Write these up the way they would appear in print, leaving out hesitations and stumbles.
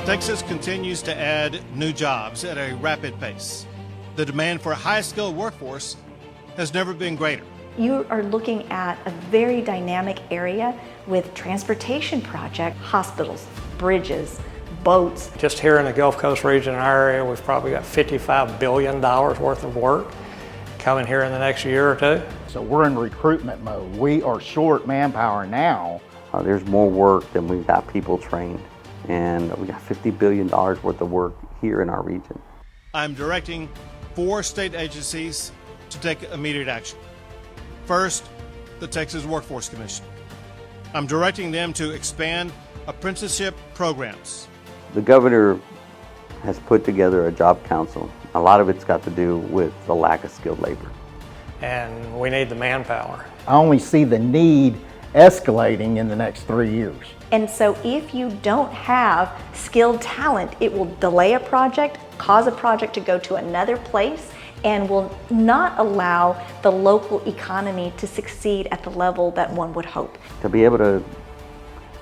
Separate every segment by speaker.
Speaker 1: Texas continues to add new jobs at a rapid pace. The demand for a high-skilled workforce has never been greater.
Speaker 2: You are looking at a very dynamic area with transportation projects, hospitals, bridges, boats.
Speaker 3: Just here in the Gulf Coast region, in our area, we've probably got $55 billion worth of work coming here in the next year or two.
Speaker 4: So we're in recruitment mode. We are short manpower now.
Speaker 5: There's more work than we've got people trained, and we got $50 billion worth of work here in our region.
Speaker 1: I'm directing 4 state agencies to take immediate action. First, the Texas Workforce Commission. I'm directing them to expand apprenticeship programs.
Speaker 5: The governor has put together a job council. A lot of it's got to do with the lack of skilled labor.
Speaker 3: And we need the manpower.
Speaker 4: I only see the need escalating in the next 3 years.
Speaker 2: And so if you don't have skilled talent, it will delay a project, cause a project to go to another place, and will not allow the local economy to succeed at the level that one would hope.
Speaker 5: To be able to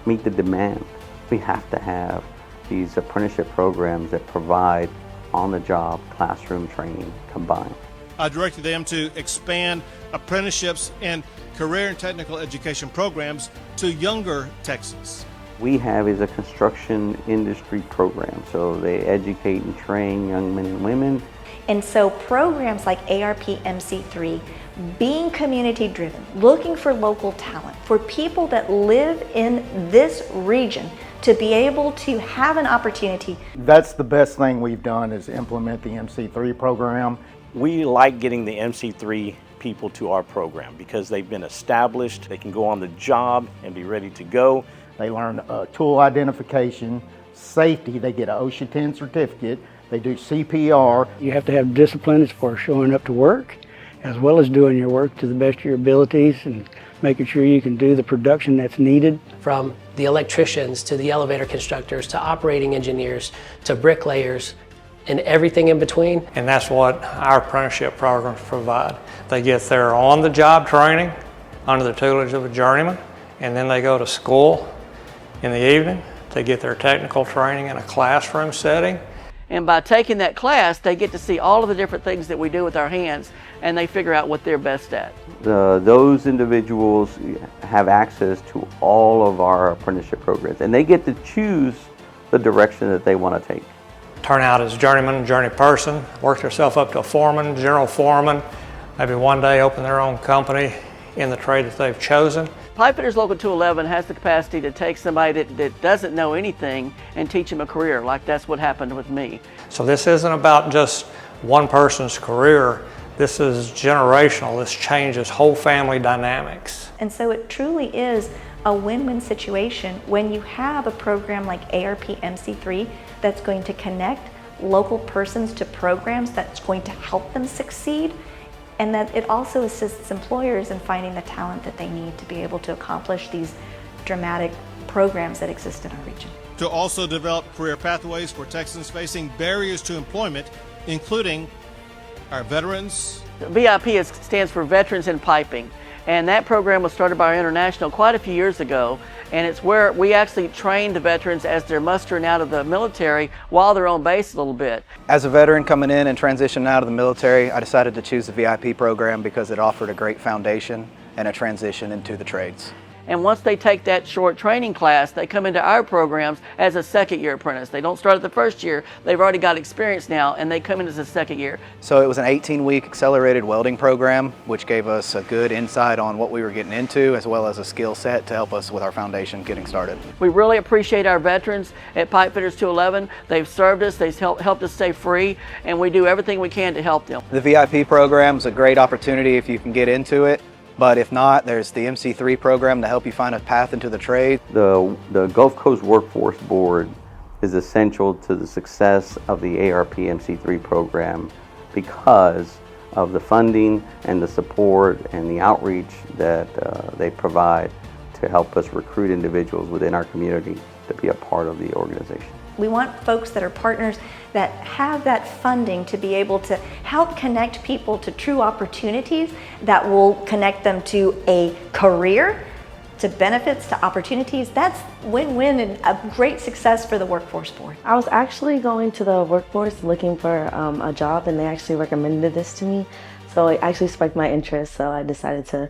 Speaker 5: meet the demand, we have to have these apprenticeship programs that provide on-the-job classroom training combined.
Speaker 1: I directed them to expand apprenticeships and career and technical education programs to younger Texans.
Speaker 5: We have is a construction industry program, so they educate and train young men and women.
Speaker 2: And so programs like ARP MC3, being community driven, looking for local talent, for people that live in this region to be able to have an opportunity.
Speaker 4: That's the best thing we've done is implement the MC3 program.
Speaker 6: We like getting the MC3 people to our program because they've been established, they can go on the job and be ready to go.
Speaker 4: They learn tool identification, safety, they get an OSHA 10 certificate, they do CPR.
Speaker 7: You have to have discipline as far as showing up to work, as well as doing your work to the best of your abilities and making sure you can do the production that's needed.
Speaker 8: From the electricians to the elevator constructors to operating engineers to bricklayers and everything in between.
Speaker 3: And that's what our apprenticeship programs provide. They get their on-the-job training under the tutelage of a journeyman, and then they go to school in the evening. They get their technical training in a classroom setting.
Speaker 9: And by taking that class, they get to see all of the different things that we do with our hands, and they figure out what they're best at.
Speaker 5: Those individuals have access to all of our apprenticeship programs, and they get to choose the direction that they want to take.
Speaker 3: Turn out as journeyman, journey person, work themselves up to a foreman, general foreman, maybe one day open their own company in the trade that they've chosen.
Speaker 9: Pipefitters Local 211 has the capacity to take somebody that doesn't know anything and teach them a career, like that's what happened with me.
Speaker 3: So this isn't about just one person's career. This is generational. This changes whole family dynamics.
Speaker 2: And so it truly is a win-win situation when you have a program like ARP MC3 that's going to connect local persons to programs that's going to help them succeed, and that it also assists employers in finding the talent that they need to be able to accomplish these dramatic programs that exist in our region.
Speaker 1: To also develop career pathways for Texans facing barriers to employment, including our veterans.
Speaker 9: VIP stands for Veterans in Piping, and that program was started by our International quite a few years ago, and it's where we actually train the veterans as they're mustering out of the military while they're on base a little bit.
Speaker 10: As a veteran coming in and transitioning out of the military, I decided to choose the VIP program because it offered a great foundation and a transition into the trades.
Speaker 9: And once they take that short training class, they come into our programs as a second-year apprentice. They don't start at the first year. They've already got experience now, and they come in as a second year.
Speaker 10: So it was an 18-week accelerated welding program, which gave us a good insight on what we were getting into, as well as a skill set to help us with our foundation getting started.
Speaker 9: We really appreciate our veterans at Pipefitters 211. They've served us, they've helped us stay free, and we do everything we can to help them.
Speaker 10: The VIP program is a great opportunity if you can get into it. But if not, there's the MC3 program to help you find a path into the trade.
Speaker 5: The Gulf Coast Workforce Board is essential to the success of the ARP MC3 program because of the funding and the support and the outreach that they provide to help us recruit individuals within our community to be a part of the organization.
Speaker 2: We want folks that are partners that have that funding to be able to help connect people to true opportunities that will connect them to a career to benefits to opportunities, that's win-win and a great success for the Workforce Board.
Speaker 11: I was actually going to the workforce looking for a job, and they actually recommended this to me. So it actually sparked my interest, so I decided to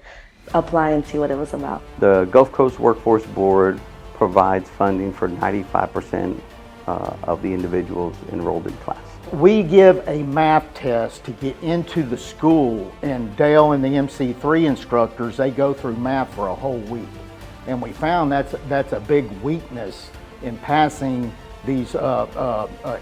Speaker 11: apply and see what it was about.
Speaker 5: The Gulf Coast Workforce Board provides funding for 95% of the individuals enrolled in class.
Speaker 4: We give a math test to get into the school, and Dale and the MC3 instructors, they go through math for a whole week. And we found that's a big weakness in passing these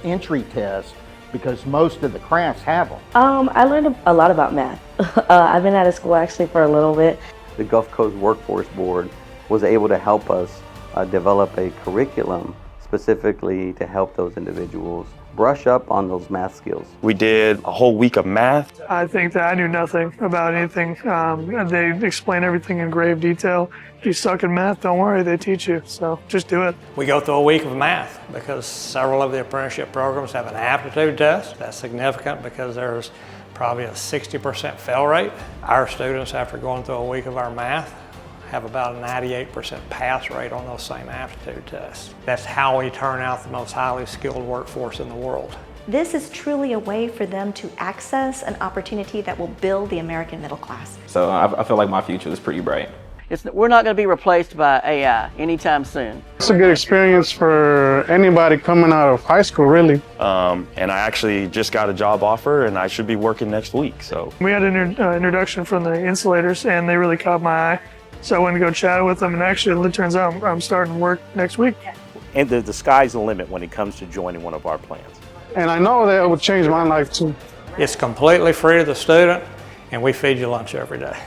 Speaker 4: entry tests, because most of the crafts have them.
Speaker 11: I learned a lot about math. I've been out of school actually for a little bit.
Speaker 5: The Gulf Coast Workforce Board was able to help us develop a curriculum specifically to help those individuals brush up on those math skills.
Speaker 12: We did a whole week of math.
Speaker 13: I think that I knew nothing about anything. They explain everything in grave detail. If you suck in math, don't worry, they teach you, so just do it.
Speaker 3: We go through a week of math because several of the apprenticeship programs have an aptitude test. That's significant because there's probably a 60% fail rate. Our students, after going through a week of our math, have about a 98% pass rate on those same aptitude tests. That's how we turn out the most highly skilled workforce in the world.
Speaker 2: This is truly a way for them to access an opportunity that will build the American middle class.
Speaker 14: So I feel like my future is pretty bright.
Speaker 9: We're not going to be replaced by AI anytime soon.
Speaker 13: It's a good experience for anybody coming out of high school, really.
Speaker 12: And I actually just got a job offer, and I should be working next week. So
Speaker 13: We had an introduction from the insulators, and they really caught my eye. So I went to go chat with them, and actually it turns out I'm starting work next week.
Speaker 6: And the sky's the limit when it comes to joining one of our plans.
Speaker 13: And I know that it would change my life too.
Speaker 3: It's completely free to the student, and we feed you lunch every day.